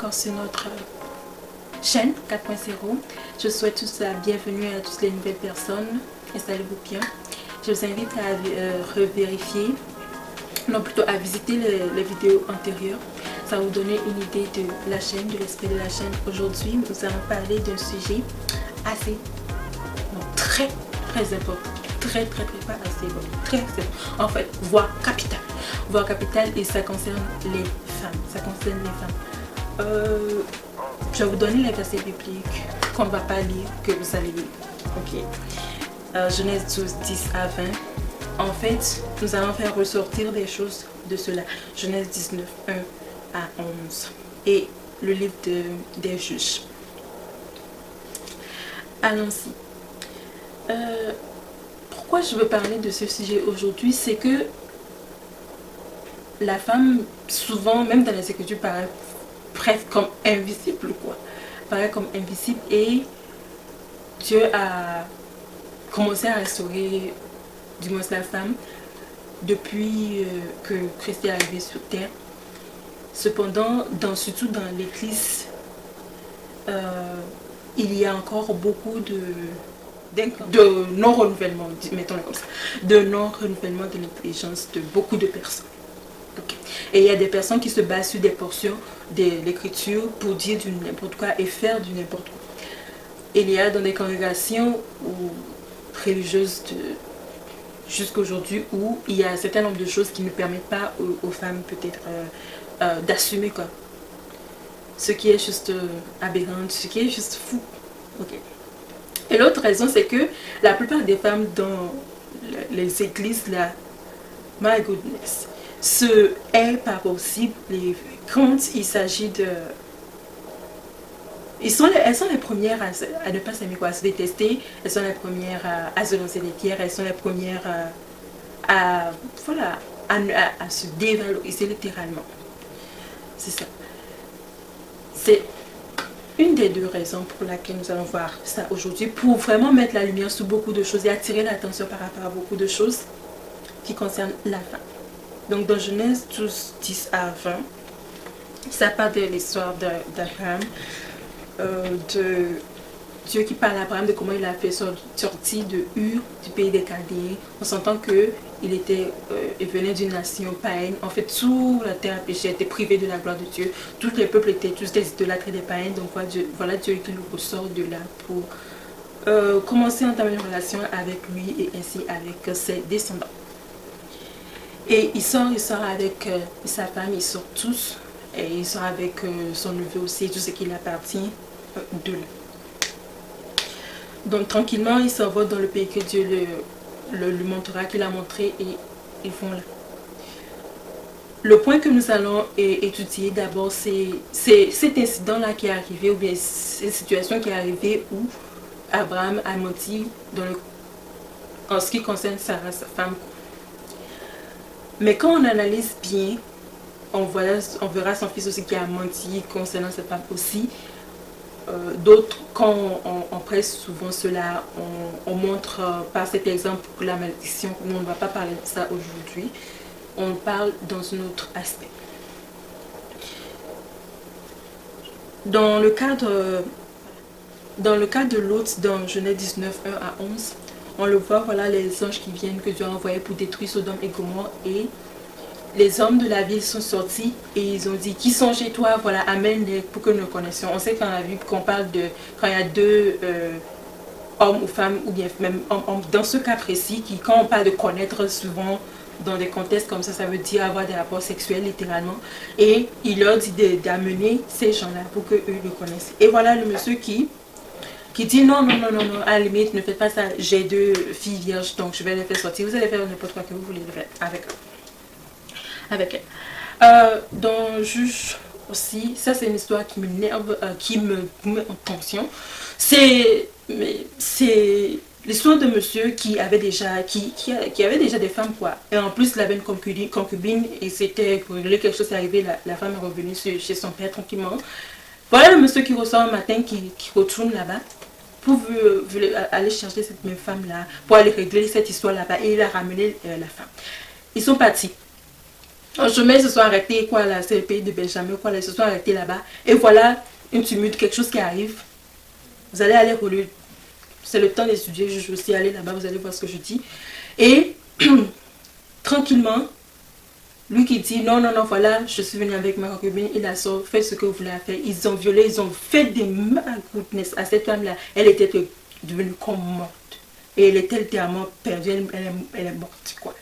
encore sur notre chaîne 4.0. Je souhaite tous la bienvenue à toutes les nouvelles personnes. Installez-vous bien. Je vous invite à revérifier, non plutôt à visiter les vidéos antérieures. Ça va vous donner une idée de la chaîne, de l'esprit de la chaîne. Aujourd'hui, nous allons parler d'un sujet assez, très important. Très pas assez bon, très important. En fait, voire capital. Voire capital, et ça concerne les femmes. Ça concerne les femmes. Je vais vous donner les versets bibliques qu'on ne va pas lire, que vous allez lire. Ok. Genèse 12, 10 à 20. En fait, nous allons faire ressortir des choses de cela. Genèse 19, 1 à 11. Et le livre des juges. Allons-y. Pourquoi je veux parler de ce sujet aujourd'hui, c'est que la femme, souvent, même dans les Écritures, paraît presque comme invisible, quoi. Paraît comme invisible, et Dieu a commencé à restaurer, du moins la femme, depuis que Christ est arrivé sur terre. Cependant, surtout dans l'Église, il y a encore beaucoup de non-renouvellement, mettons-le comme ça, de non-renouvellement de l'intelligence de beaucoup de personnes. Okay. Et il y a des personnes qui se basent sur des portions de l'écriture pour dire du n'importe quoi et faire du n'importe quoi. Il y a dans des congrégations religieuses jusqu'à aujourd'hui où il y a un certain nombre de choses qui ne permettent pas aux femmes peut-être d'assumer quoi. Ce qui est juste aberrant, ce qui est juste fou. Okay. Et l'autre raison, c'est que la plupart des femmes dans les églises, là, my goodness, ce est pas possible. Quand il s'agit de... elles sont les premières à ne pas s'aimer, quoi, à se détester. Elles sont les premières à se lancer des pierres. Elles sont les premières à se dévaloriser littéralement. C'est ça. C'est une des deux raisons pour laquelle nous allons voir ça aujourd'hui, pour vraiment mettre la lumière sur beaucoup de choses et attirer l'attention par rapport à beaucoup de choses qui concernent la femme. Donc dans Genèse 12, 10 à 20, ça parle de l'histoire d'Abraham, de Dieu qui parle à Abraham de comment il a fait sortir de Ur, du pays des Chaldéens. On s'entend qu'il venait d'une nation païenne. En fait, toute la terre a péché, était privée de la gloire de Dieu. Tous les peuples étaient tous des idolâtres et des païens. Donc voilà Dieu qui nous ressort de là pour commencer à entamer une relation avec lui et ainsi avec ses descendants. Et il sort avec sa femme, ils sortent tous. Et il sort avec son neveu aussi, tout ce qui lui appartient de là. Donc tranquillement, ils s'en vont dans le pays que Dieu lui montrera, qu'il a montré, et ils vont là. Le point que nous allons étudier d'abord, c'est cet incident-là qui est arrivé, ou bien cette situation qui est arrivée où Abraham a menti en ce qui concerne Sarah, sa femme. Mais quand on analyse bien, on verra son fils aussi qui a menti concernant sa femme aussi. D'autres, quand on presse souvent cela, on montre par cet exemple la malédiction. Nous, on ne va pas parler de ça aujourd'hui. On parle dans un autre aspect. Dans le cas de Lot, dans Genèse 19, 1 à 11, on le voit, voilà les anges qui viennent, que Dieu a envoyés pour détruire Sodome et Gomorrhe, et les hommes de la ville sont sortis et ils ont dit, qui sont chez toi, voilà, amène-les pour que nous connaissions. On sait qu'on a vu qu'on parle de quand il y a deux hommes ou femmes, ou bien même hommes, dans ce cas précis, quand on parle de connaître, souvent dans des contextes comme ça, ça veut dire avoir des rapports sexuels littéralement. Et il leur dit d'amener ces gens-là pour qu'eux le connaissent. Et voilà le monsieur qui dit non, à la limite, ne faites pas ça, j'ai deux filles vierges, donc je vais les faire sortir. Vous allez faire n'importe quoi que vous voulez faire avec eux. Dans Juge aussi, ça c'est une histoire qui m'énerve, qui me met en tension. C'est l'histoire de monsieur qui avait déjà des femmes, quoi. Et en plus il avait une concubine et c'était quelque chose est arrivé, la femme est revenue chez son père tranquillement. Voilà le monsieur qui ressort un matin, qui retourne là-bas pour aller chercher cette même femme là, pour aller régler cette histoire là-bas, et il a ramené la femme. Ils sont partis. En chemin, ils se sont arrêtés, quoi, là, c'est le pays de Benjamin, quoi, là, ils se sont arrêtés là-bas. Et voilà, une tumulte, quelque chose qui arrive. Vous allez aller rouler. C'est le temps d'étudier, je vais aussi aller là-bas, vous allez voir ce que je dis. Et tranquillement, lui qui dit non, non, non, voilà, je suis venu avec ma concubine, il a sorti, fait ce que vous voulez faire. Ils ont violé, ils ont fait des malgoodness à cette femme-là. Elle était devenue comme morte. Et elle était littéralement perdue, elle est morte, quoi.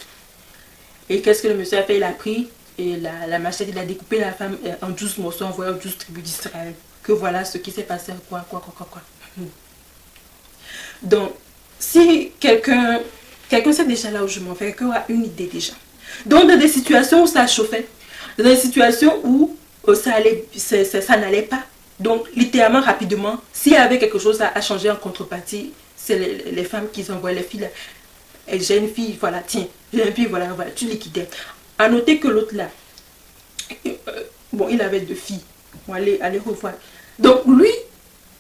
Et qu'est-ce que le monsieur a fait? Il a pris et la machette, il a découpé la femme en 12 morceaux, envoyé aux 12 tribus d'Israël. Que voilà ce qui s'est passé, quoi. Donc, si quelqu'un sait déjà là où je m'en vais, quelqu'un a une idée déjà. Donc, dans des situations où ça chauffait, dans des situations où ça n'allait pas, donc littéralement, rapidement, s'il y avait quelque chose à changer en contrepartie, c'est les femmes qui envoient les filles. J'ai une fille, voilà, tiens, j'ai une fille, voilà, tu liquidais. À noter que l'autre là, bon, il avait 2 filles. Bon, allez revoir. Donc, lui,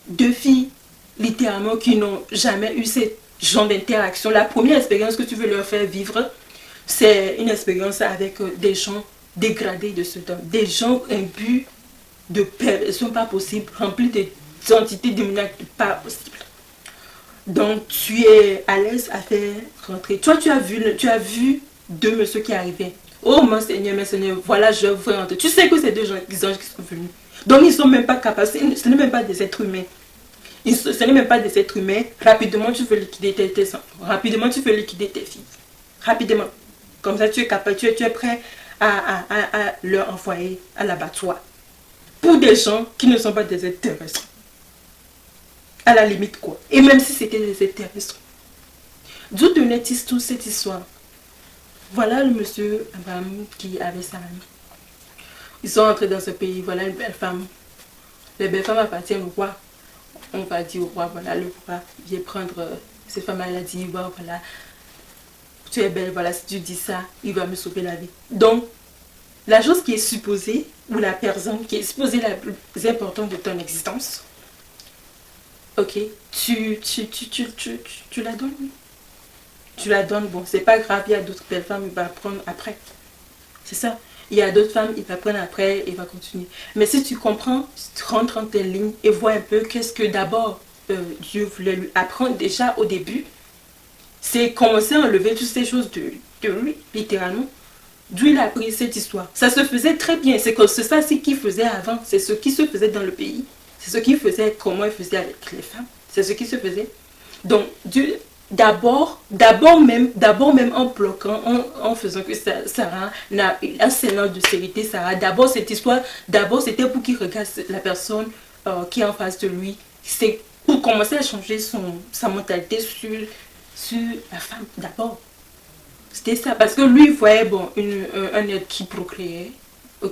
2 filles, littéralement, qui n'ont jamais eu ce genre d'interaction. La première expérience que tu veux leur faire vivre, c'est une expérience avec des gens dégradés de ce temps. Des gens imbus de perversion pas possible, remplis d'entités démoniaques pas possible. Donc, tu es à l'aise à faire rentrer. Toi, tu as vu 2 messieurs qui arrivaient. Oh, mon Seigneur, voilà, je veux rentrer. Tu sais que c'est 2 gens qui sont venus. Donc, ils ne sont même pas capables. Ce n'est même pas des êtres humains. Ce n'est même pas des êtres humains. Rapidement, tu veux liquider tes enfants. Rapidement, tu veux liquider tes filles. Rapidement. Comme ça, tu es capable, tu es prêt à leur envoyer à l'abattoir. Pour des gens qui ne sont pas des êtres terrestres. À la limite, quoi. Et même si c'était des êtres terrestres. D'où tenait-il toute cette histoire? Voilà le monsieur Abraham qui avait sa amie. Ils sont entrés dans ce pays. Voilà une belle femme. Les belles femmes appartiennent au roi. On va dire au roi, voilà, le roi vient prendre cette femme. Elle a dit, voilà, tu es belle, voilà, si tu dis ça, il va me sauver la vie. Donc, la chose qui est supposée, ou la personne qui est supposée la plus importante de ton existence, ok, tu la donnes. Tu la donnes, bon, c'est pas grave, il y a d'autres belles femmes, il va prendre après. C'est ça. Il y a d'autres femmes, il va prendre après, il va continuer. Mais si tu comprends, tu rentres en tes lignes et vois un peu qu'est-ce que d'abord Dieu voulait lui apprendre déjà au début, c'est commencer à enlever toutes ces choses de lui, littéralement. D'où il a appris cette histoire. Ça se faisait très bien. C'est ça ce qu'il faisait avant. C'est ce qui se faisait dans le pays. C'est ce qu'il faisait, comment il faisait avec les femmes. C'est ce qui se faisait. Donc, Dieu, d'abord même en bloquant, en faisant que Sarah n'a un sénat de sécurité, Sarah, d'abord cette histoire, c'était pour qu'il regarde la personne qui est en face de lui. C'est pour commencer à changer sa mentalité sur la femme, d'abord. C'était ça, parce que lui, il voyait bon, un être qui procréait,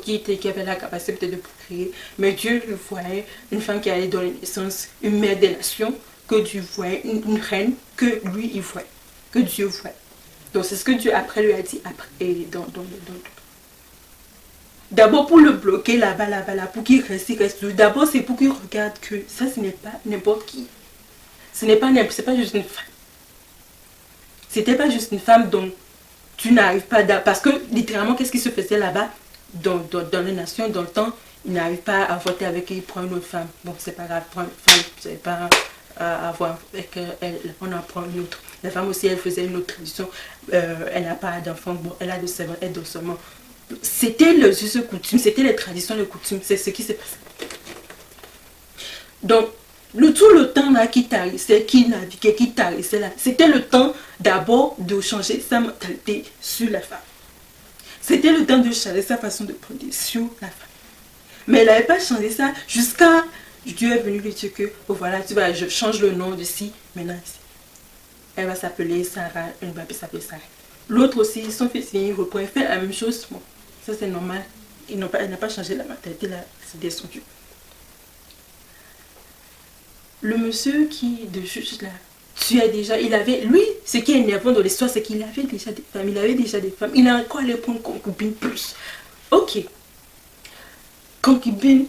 qui avait la capacité de procréer, mais Dieu le voyait, une femme qui allait donner naissance, une mère des nations, que Dieu voyait, une reine, que lui, il voyait, que Dieu voyait. Donc c'est ce que Dieu après lui a dit, après, et d'abord pour le bloquer là-bas, pour qu'il reste. D'abord c'est pour qu'il regarde que ça, ce n'est pas n'importe qui. C'est pas juste une femme. C'était pas juste une femme dont tu n'arrives pas parce que littéralement qu'est-ce qui se faisait là-bas dans les nations, dans le temps, il n'arrive pas à voter avec elle, il prend une autre femme. Bon, c'est pas grave, prendre une femme, c'est pas à avoir avec elle, on en prend une autre. La femme aussi, elle faisait une autre tradition, elle n'a pas d'enfant, bon, elle a de servants, elle donne seulement. C'était le juste coutume, c'était les traditions, les coutumes, c'est ce qui s'est passé. Donc, tout le temps là qui tarissait, qui naviguait, qui tarissait là, c'était le temps d'abord de changer sa mentalité sur la femme. C'était le temps de changer sa façon de prendre sur la femme. Mais elle n'avait pas changé ça jusqu'à Dieu est venu lui dire que, oh voilà, tu vois, je change le nom de si, maintenant ici. Elle va s'appeler Sarah, elle va s'appeler Sarah. L'autre aussi, son fils, il reprend, il fait la même chose. Bon, ça c'est normal. Elle n'a pas changé la mentalité là, c'est descendu. Le monsieur qui de juge là, lui, ce qui est énervant dans l'histoire, c'est qu'il avait déjà des femmes, il a encore les points concubines plus. Ok, concubine,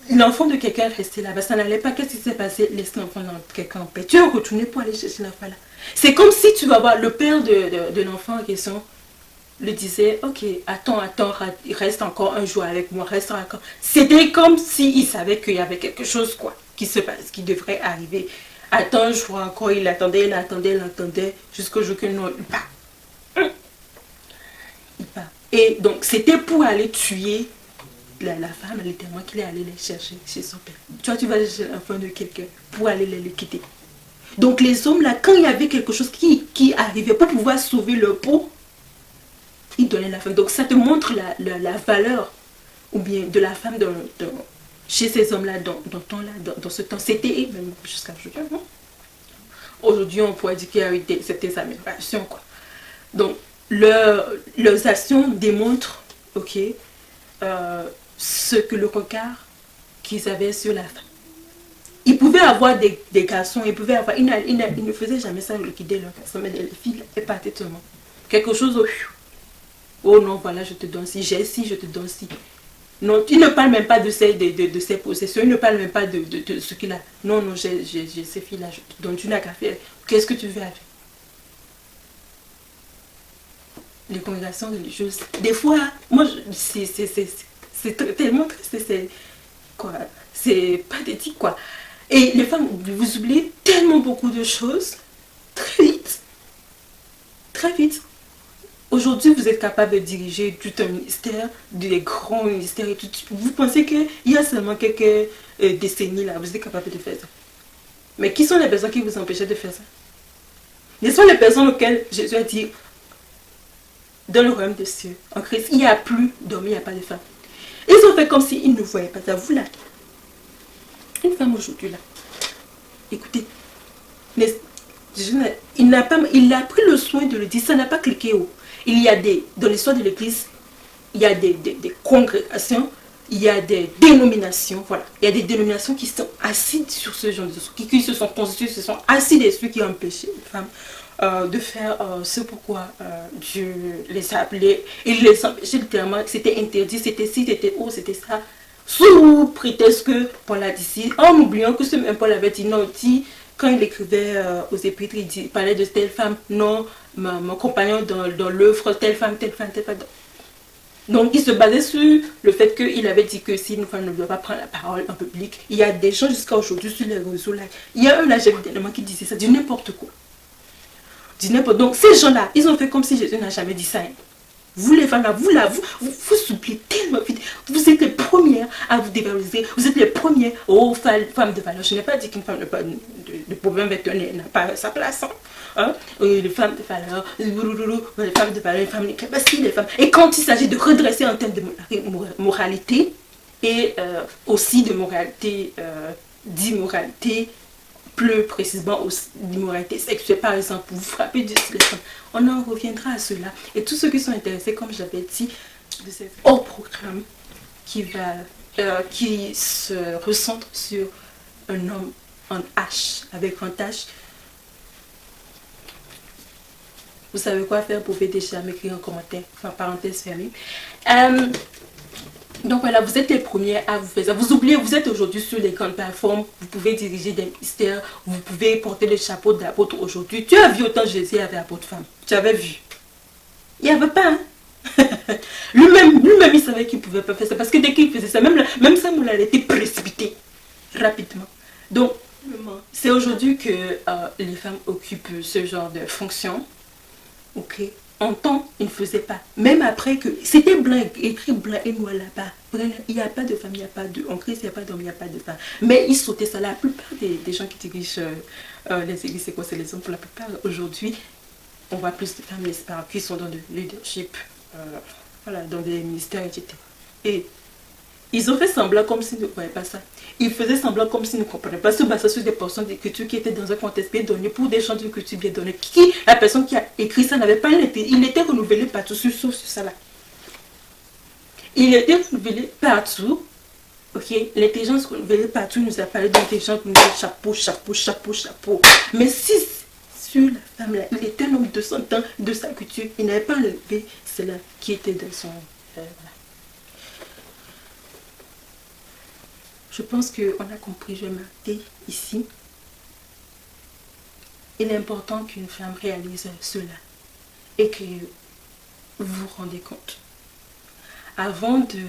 l'enfant de quelqu'un est resté là-bas, ça n'allait pas, qu'est-ce qui s'est passé? Laisse l'enfant de quelqu'un en paix. Tu es retourné pour aller chercher l'enfant là. C'est comme si tu vas voir le père de l'enfant en question, lui disait, ok, attends, reste encore un jour avec moi, reste encore. C'était comme s'il savait qu'il y avait quelque chose, quoi, qui se passe, qui devrait arriver. Attends un jour encore, il attendait, jusqu'au jour que non, il part. Il part. Et donc, c'était pour aller tuer la femme, littéralement, qu'il est allé les chercher chez son père. Tu vois, tu vas chercher l'enfant de quelqu'un pour aller les quitter. Donc, les hommes, là, quand il y avait quelque chose qui arrivait pour pouvoir sauver leur peau, ils donnaient la femme. Donc, ça te montre la valeur, ou bien de la femme chez ces hommes-là, dans ce temps. C'était, même jusqu'à aujourd'hui. Aujourd'hui, on pourrait dire qu'il y a eu certaines améliorations, quoi. Donc, leurs actions démontrent, ok, ce que le regard qu'ils avaient sur la femme. Ils pouvaient avoir des garçons, ils ne faisaient jamais ça, le quitter leurs garçons, mais les filles, elles partaient tout le monde. Quelque chose, oh non, voilà, je te donne ci, j'ai ci, je te donne ci. Non, il ne parle même pas de ses possessions, il ne parle même pas de ce qu'il a. Non, non, j'ai ces filles-là, je te donne, tu n'as qu'à faire. Qu'est-ce que tu veux avec? Les congrégations religieuses, des fois, moi, c'est tellement triste, c'est pathétique, quoi. Et les femmes, vous oubliez tellement beaucoup de choses, très vite. Très vite. Aujourd'hui, vous êtes capable de diriger tout un ministère, des grands ministères et tout. Vous pensez qu'il y a seulement quelques décennies là, vous êtes capable de faire ça. Mais qui sont les personnes qui vous empêchaient de faire ça? Ce sont les personnes auxquelles Jésus a dit, dans le royaume des cieux, en Christ, il n'y a plus d'hommes, il n'y a pas de femmes. Ils ont fait comme s'ils ne voyaient pas ça. Vous là, une femme aujourd'hui là, écoutez, il a pris le soin de le dire, ça n'a pas cliqué haut. Il y a dans l'histoire de l'église, il y a des congrégations, il y a des dénominations, voilà. Il y a des dénominations qui sont assises sur ce genre de choses, qui se sont constituées, se sont assis dessus, qui ont empêché les femmes de faire ce pourquoi Dieu les a appelés. Il les empêchait littéralement, c'était interdit, c'était ci, c'était c'était ça. Sous prétexte que Paul a dit ci, en oubliant que ce même Paul avait dit non, dit, quand il écrivait aux épîtres, il parlait de telle femme, non, mon compagnon dans l'œuvre, telle femme, telle femme, telle femme. Donc il se basait sur le fait qu'il avait dit que si une femme ne doit pas prendre la parole en public, il y a des gens jusqu'à aujourd'hui sur les réseaux là. Il y a un là, j'ai vu des éléments qui disaient ça, dit n'importe quoi. Dit n'importe. Donc ces gens-là, ils ont fait comme si Jésus n'a jamais dit ça. Hein. Vous les femmes là, vous soupliez tellement vite. Vous êtes les premières à vous dévaloriser. Vous êtes les premières, oh, femmes de valeur. Je n'ai pas dit qu'une femme n'a pas de problème avec toi, n'a pas sa place. Hein? Les femmes de valeur, les femmes de valeur, les femmes les femmes. Et quand il s'agit de redresser en termes de moralité, et aussi de moralité, d'immoralité, plus précisément l'immoralité sexuelle, par exemple, vous frappez du téléphone, on en reviendra à cela. Et tous ceux qui sont intéressés, comme j'avais dit, de cet hors programme qui se recentre sur un homme en H, avec un H. Vous savez quoi faire, vous pouvez déjà m'écrire en commentaire, enfin parenthèse fermée. Donc voilà, vous êtes les premiers à vous faire ça. Vous oubliez, vous êtes aujourd'hui sur les grandes plateformes, vous pouvez diriger des ministères, vous pouvez porter le chapeau d'apôtre aujourd'hui. Tu as vu autant Jésus avait apôtre femme. Tu avais vu. Il n'y avait pas, hein. Lui-même, il savait qu'il ne pouvait pas faire ça. Parce que dès qu'il faisait ça, même Samuel a été précipité rapidement. Donc, c'est aujourd'hui que les femmes occupent ce genre de fonction. Ok. En temps, il ne faisait pas. Même après que... C'était blanc, écrit blanc et noir là-bas. Il n'y a pas de femme, il n'y a pas de... En Christ, il n'y a pas d'homme, il n'y a pas de femme. Mais il sautait ça. La plupart des gens qui dirigent les églises, c'est quoi? C'est les hommes. Pour la plupart, aujourd'hui, on voit plus de femmes, n'est-ce pas, qui sont dans le leadership, voilà, dans des ministères, etc. Et ils ont fait semblant comme s'ils ne voyaient pas ça. Ils faisaient semblant comme s'ils ne comprenaient pas. Se basant sur des portions d'écriture qui étaient dans un contexte bien donné, pour des gens d'écriture bien donné. La personne qui a écrit ça n'avait pas il était renouvelé partout, sauf sur ça là. Il était renouvelé partout. Ok, l'intelligence renouvelée partout nous a parlé d'intelligence renouvelée, chapeau, chapeau, chapeau, chapeau. Mais si sur la femme là, il était un homme de son temps, de sa culture, il n'avait pas enlevé cela qui était dans son... voilà. Je pense qu'on a compris, je vais m'arrêter ici. Il est important qu'une femme réalise cela. Et que vous vous rendez compte. Avant de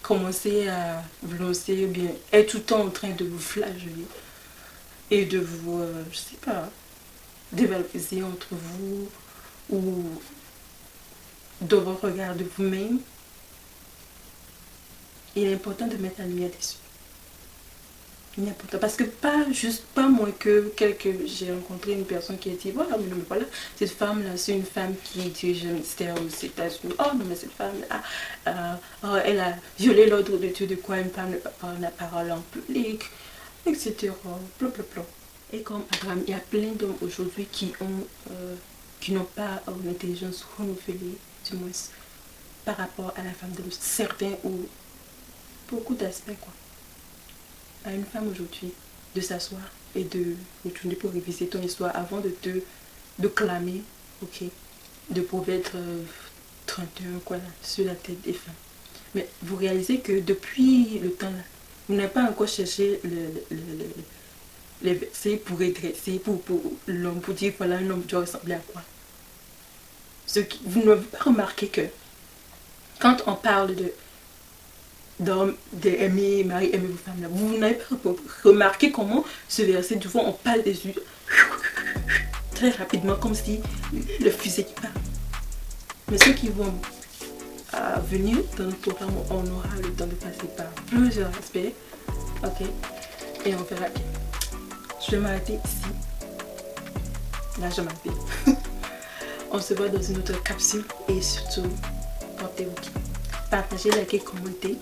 commencer à vous lancer, ou bien être tout le temps en train de vous flageller et de vous, je sais pas, dévaloriser entre vous ou dans votre regard de vous-même, il est important de mettre la lumière dessus. Il est important parce que pas moins que j'ai rencontré une personne qui a dit voilà, mais voilà, cette femme là c'est une femme qui dirige le ministère aux États-Unis. Oh non, mais cette femme là elle a violé l'ordre de Dieu, de quoi une femme ne peut pas prendre la parole en public, etc. Blablabla. Et comme Abraham, il y a plein d'hommes aujourd'hui qui n'ont pas une intelligence renouvelée, du moins par rapport à la femme de certains ou beaucoup d'aspects quoi. À une femme aujourd'hui de s'asseoir et de retourner pour réviser ton histoire avant de clamer, ok, de Proverbe 31 quoi là, sur la tête des femmes. Mais vous réalisez que depuis le temps là, vous n'avez pas encore cherché les versets pour redresser, pour l'homme, pour dire voilà un homme doit ressembler à quoi. Vous n'avez pas remarqué que quand on parle d'hommes, d'aimer, Marie, aimez vos femmes là, vous n'avez pas remarqué comment ce verset, du coup on parle des yeux très rapidement, comme si le fusil qui part. Mais ceux qui vont venir dans notre programme, on aura le temps de passer par plusieurs aspects, ok, et on verra bien. Je vais m'arrêter ici. Là, je m'arrête. On se voit dans une autre capsule et surtout, portez-vous bien. Partagez, likez, commentez.